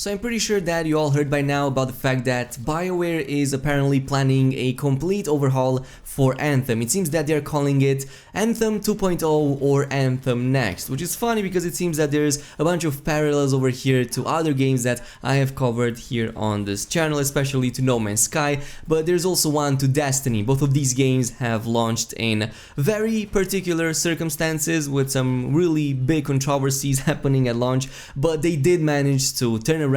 So I'm pretty sure that you all heard by now about the fact that Bioware is apparently planning a complete overhaul for Anthem. It seems that they're calling it Anthem 2.0 or Anthem Next, which is funny because it seems that there's a bunch of parallels over here to other games that I have covered here on this channel, especially to No Man's Sky, but there's also one to Destiny. Both of these games have launched in very particular circumstances with some really big controversies happening at launch, but they did manage to turn around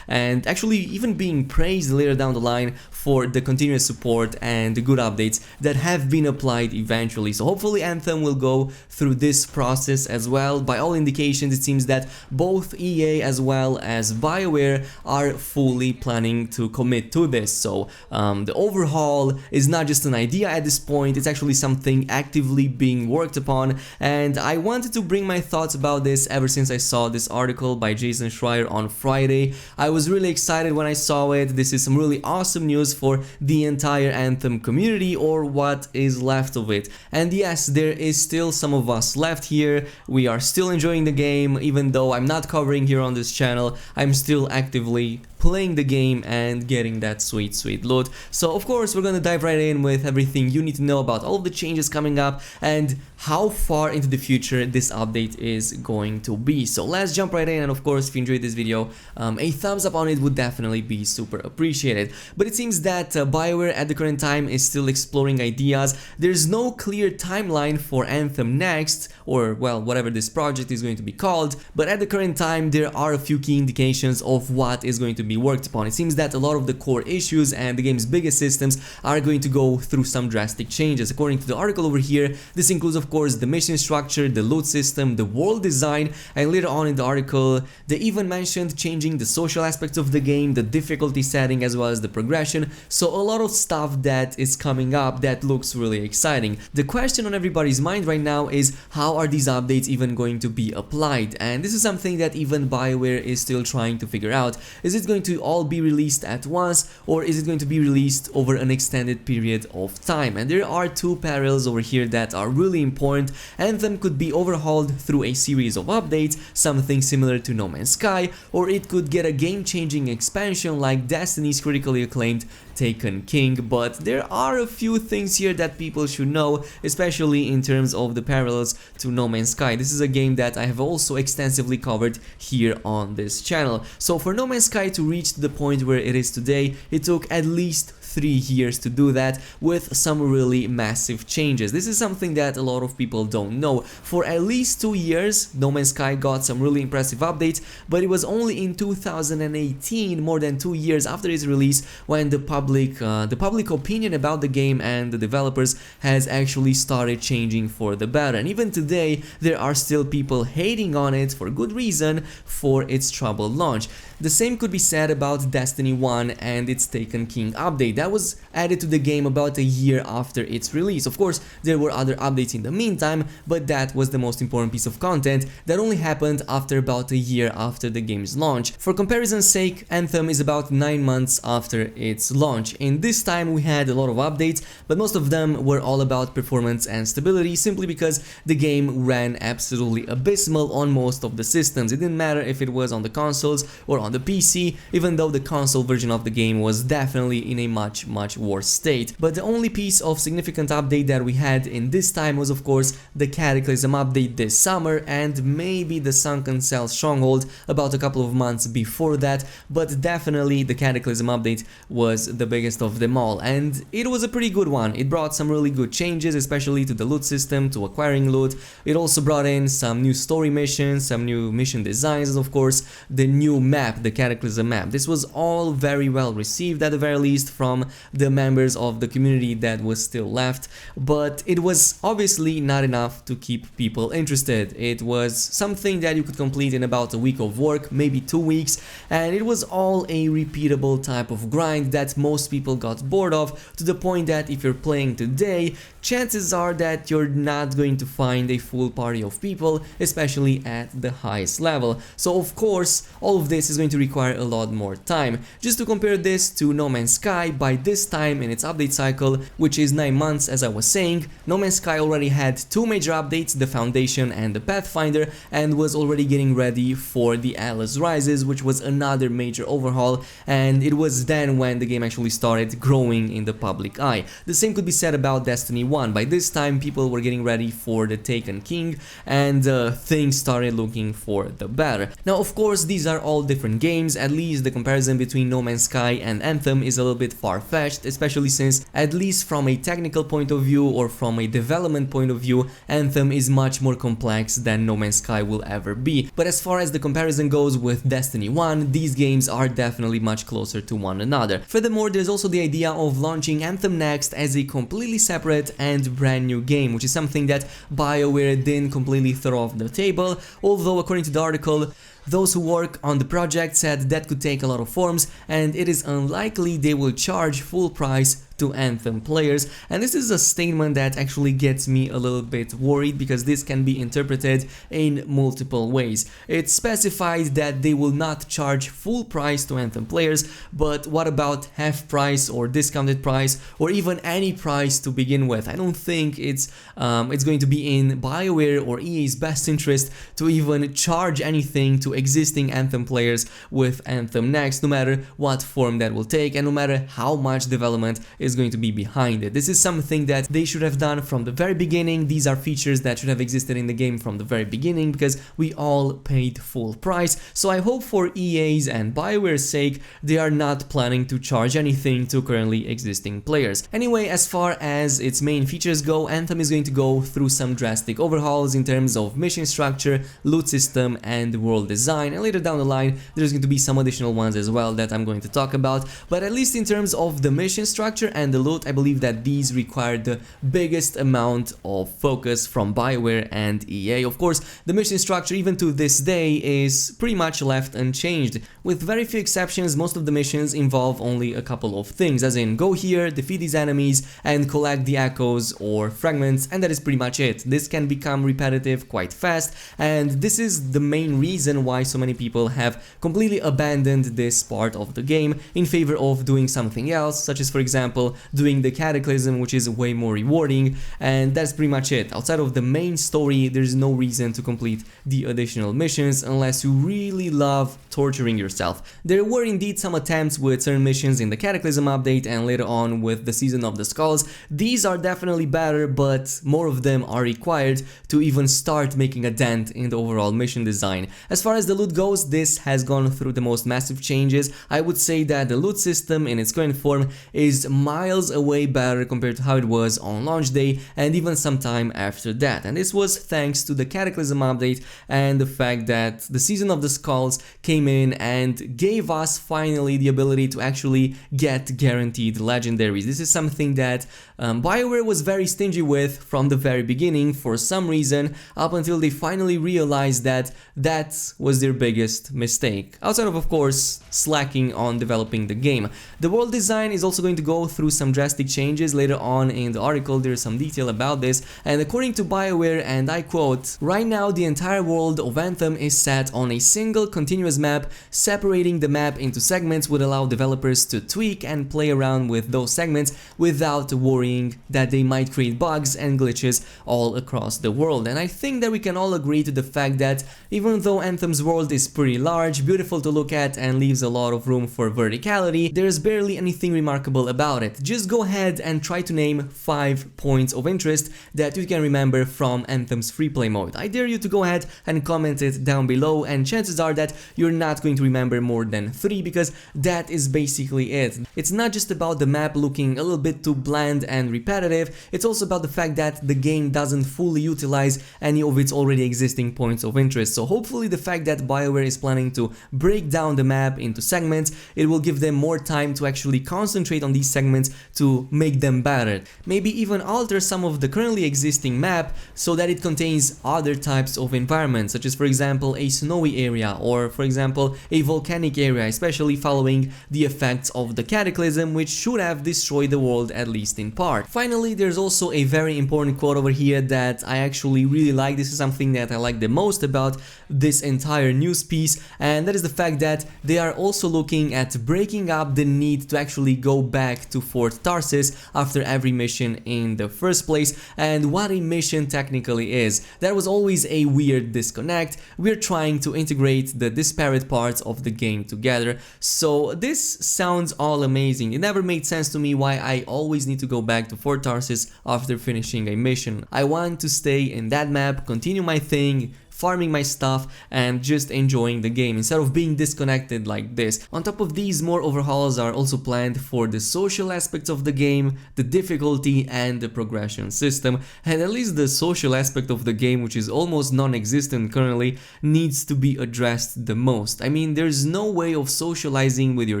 and actually even being praised later down the line for the continuous support and the good updates that have been applied eventually. So hopefully Anthem will go through this process as well. By all indications, it seems that both EA as well as Bioware are fully planning to commit to this. So the overhaul is not just an idea at this point, it's actually something actively being worked upon, and I wanted to bring my thoughts about this ever since I saw this article by Jason Schreier on Friday. I was really excited when I saw it. This is some really awesome news for the entire Anthem community, or what is left of it. And yes, there is still some of us left here. We are still enjoying the game, even though I'm not covering here on this channel. I'm still actively playing the game and getting that sweet loot. So of course we're gonna dive right in with everything you need to know about all of the changes coming up and how far into the future this update is going to be. So let's jump right in, and of course if you enjoyed this video, a thumbs up on it would definitely be super appreciated. But it seems that Bioware at the current time is still exploring ideas. There's no clear timeline for Anthem Next, or well, whatever this project is going to be called, but at the current time there are a few key indications of what is going to be worked upon. It seems that a lot of the core issues and the game's biggest systems are going to go through some drastic changes. According to the article over here, this includes of course the mission structure, the loot system, the world design, and later on in the article they even mentioned changing the social aspects of the game, the difficulty setting, as well as the progression. So a lot of stuff that is coming up that looks really exciting. The question on everybody's mind right now is how are these updates even going to be applied, and this is something that even Bioware is still trying to figure out. Is it going to all be released at once, or is it going to be released over an extended period of time? And there are two parallels over here that are really important. Anthem could be overhauled through a series of updates, something similar to No Man's Sky, or it could get a game-changing expansion like Destiny's critically acclaimed Taken King. But there are a few things here that people should know, especially in terms of the parallels to No Man's Sky. This is a game that I have also extensively covered here on this channel. So for No Man's Sky to reach the point where it is today, it took at least 3 years to do that, with some really massive changes. This is something that a lot of people don't know. For at least 2 years, No Man's Sky got some really impressive updates, but it was only in 2018, more than 2 years after its release, when the public opinion about the game and the developers has actually started changing for the better. And even today, there are still people hating on it for good reason for its troubled launch. The same could be said about Destiny 1 and its Taken King update. That was added to the game about a year after its release. Of course, there were other updates in the meantime, but that was the most important piece of content that only happened after about a year after the game's launch. For comparison's sake, Anthem is about 9 months after its launch. In this time we had a lot of updates, but most of them were all about performance and stability, simply because the game ran absolutely abysmal on most of the systems. It didn't matter if it was on the consoles or on the PC, even though the console version of the game was definitely in a much worse state. But the only piece of significant update that we had in this time was of course the Cataclysm update this summer, and maybe the Sunken Cell Stronghold about a couple of months before that, but definitely the Cataclysm update was the biggest of them all, and it was a pretty good one. It brought some really good changes, especially to the loot system, to acquiring loot. It also brought in some new story missions, some new mission designs, and of course the new map, the Cataclysm map. This was all very well received, at the very least from the members of the community that was still left, but it was obviously not enough to keep people interested. It was something that you could complete in about a week of work, maybe 2 weeks, and it was all a repeatable type of grind that most people got bored of, to the point that if you're playing today, chances are that you're not going to find a full party of people, especially at the highest level. So of course, all of this is going to require a lot more time. Just to compare this to No Man's Sky, by this time in its update cycle, which is 9 months as I was saying, No Man's Sky already had 2 major updates, the Foundation and the Pathfinder, and was already getting ready for the Atlas Rises, which was another major overhaul, and it was then when the game actually started growing in the public eye. The same could be said about Destiny 1. By this time people were getting ready for the Taken King, and things started looking for the better. Now of course these are all different games, at least the comparison between No Man's Sky and Anthem is a little bit far-fetched, especially since, at least from a technical point of view or from a development point of view, Anthem is much more complex than No Man's Sky will ever be. But as far as the comparison goes with Destiny 1, these games are definitely much closer to one another. Furthermore, there's also the idea of launching Anthem Next as a completely separate and brand new game, which is something that Bioware didn't completely throw off the table, although according to the article, those who work on the project said that could take a lot of forms, and it is unlikely they will charge full price to Anthem players. And this is a statement that actually gets me a little bit worried, because this can be interpreted in multiple ways. It specified that they will not charge full price to Anthem players, but what about half price or discounted price or even any price to begin with? I don't think it's going to be in Bioware or EA's best interest to even charge anything to existing Anthem players with Anthem Next, no matter what form that will take and no matter how much development is going to be behind it. This is something that they should have done from the very beginning. These are features that should have existed in the game from the very beginning, because we all paid full price. So I hope for EA's and Bioware's sake they are not planning to charge anything to currently existing players. Anyway, as far as its main features go, Anthem is going to go through some drastic overhauls in terms of mission structure, loot system and world design, and later down the line there's going to be some additional ones as well that I'm going to talk about. But at least in terms of the mission structure and the loot, I believe that these require the biggest amount of focus from Bioware and EA. Of course, the mission structure even to this day is pretty much left unchanged. With very few exceptions, most of the missions involve only a couple of things, as in go here, defeat these enemies and collect the echoes or fragments, and that is pretty much it. This can become repetitive quite fast, and this is the main reason why so many people have completely abandoned this part of the game in favor of doing something else, such as for example doing the Cataclysm, which is way more rewarding, and that's pretty much it. Outside of the main story, there's no reason to complete the additional missions unless you really love torturing yourself. There were indeed some attempts with certain missions in the Cataclysm update and later on with the Season of the Skulls. These are definitely better, but more of them are required to even start making a dent in the overall mission design. As far as the loot goes, this has gone through the most massive changes. I would say that the loot system in its current form is miles away better compared to how it was on launch day and even some time after that, and this was thanks to the Cataclysm update and the fact that the Season of the Skulls came in and gave us finally the ability to actually get guaranteed legendaries. This is something that Bioware was very stingy with from the very beginning for some reason, up until they finally realized that that was their biggest mistake, outside of course slacking on developing the game. The world design is also going to go through some drastic changes. Later on in the article there is some detail about this, and according to Bioware, and I quote, "Right now the entire world of Anthem is set on a single continuous map. Separating the map into segments would allow developers to tweak and play around with those segments without worrying that they might create bugs and glitches all across the world." And I think that we can all agree to the fact that even though Anthem's world is pretty large, beautiful to look at and leaves a lot of room for verticality, there's barely anything remarkable about it. Just go ahead and try to name 5 points of interest that you can remember from Anthem's free play mode. I dare you to go ahead and comment it down below, and chances are that you're not going to remember more than 3, because that is basically it. It's not just about the map looking a little bit too bland and repetitive, it's also about the fact that the game doesn't fully utilize any of its already existing points of interest. So hopefully the fact that Bioware is planning to break down the map into segments, it will give them more time to actually concentrate on these segments environments to make them better. Maybe even alter some of the currently existing map so that it contains other types of environments, such as for example a snowy area or for example a volcanic area, especially following the effects of the cataclysm, which should have destroyed the world at least in part. Finally, there's also a very important quote over here that I actually really like. This is something that I like the most about this entire news piece, and that is the fact that they are also looking at breaking up the need to actually go back to Fort Tarsis after every mission in the first place, and what a mission technically is. There was always a weird disconnect. We're trying to integrate the disparate parts of the game together, so this sounds all amazing. It never made sense to me why I always need to go back to Fort Tarsis after finishing a mission. I want to stay in that map, continue my thing, farming my stuff and just enjoying the game instead of being disconnected like this. On top of these, more overhauls are also planned for the social aspects of the game, the difficulty and the progression system, and at least the social aspect of the game, which is almost non-existent currently, needs to be addressed the most. I mean, there's no way of socializing with your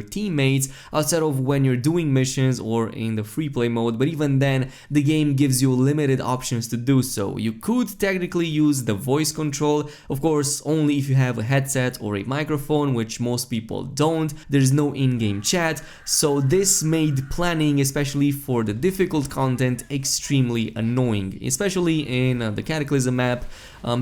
teammates outside of when you're doing missions or in the free play mode, but even then the game gives you limited options to do so. You could technically use the voice control, of course only if you have a headset or a microphone, which most people don't. There's no in-game chat, so this made planning, especially for the difficult content, extremely annoying. Especially in the Cataclysm map,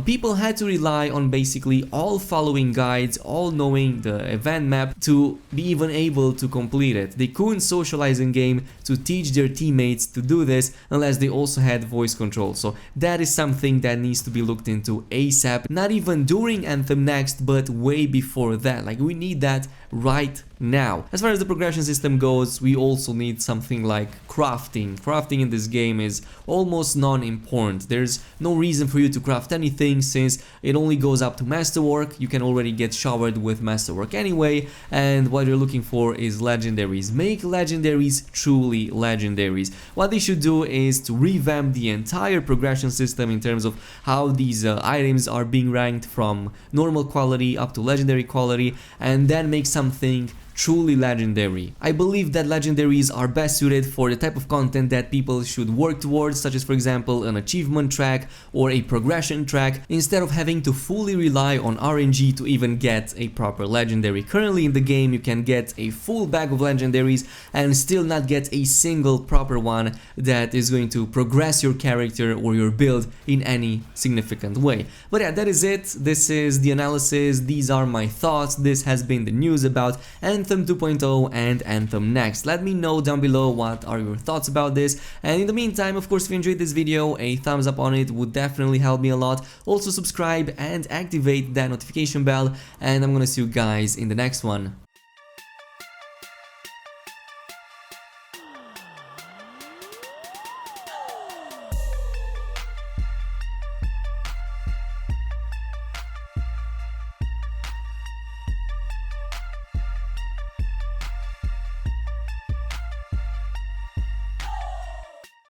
people had to rely on basically all following guides, all knowing the event map to be even able to complete it. They couldn't socialize in game to teach their teammates to do this unless they also had voice control, so that is something that needs to be looked into ASAP. Not even during Anthem Next, but way before that. Like, we need that right now. As far as the progression system goes, we also need something like crafting. Crafting in this game is almost non-important. There's no reason for you to craft anything since it only goes up to masterwork. You can already get showered with masterwork anyway, and what you're looking for is legendaries. Make legendaries truly legendaries. What they should do is to revamp the entire progression system in terms of how these items are being ranked from normal quality up to legendary quality, and then make something truly legendary. I believe that legendaries are best suited for the type of content that people should work towards, such as for example an achievement track or a progression track, instead of having to fully rely on RNG to even get a proper legendary. Currently in the game you can get a full bag of legendaries and still not get a single proper one that is going to progress your character or your build in any significant way. But yeah, that is it. This is the analysis. These are my thoughts. This has been the news about Anthem 2.0 and Anthem Next. Let me know down below what are your thoughts about this, and in the meantime, of course, if you enjoyed this video, a thumbs up on it would definitely help me a lot. Also subscribe and activate that notification bell, and I'm gonna see you guys in the next one.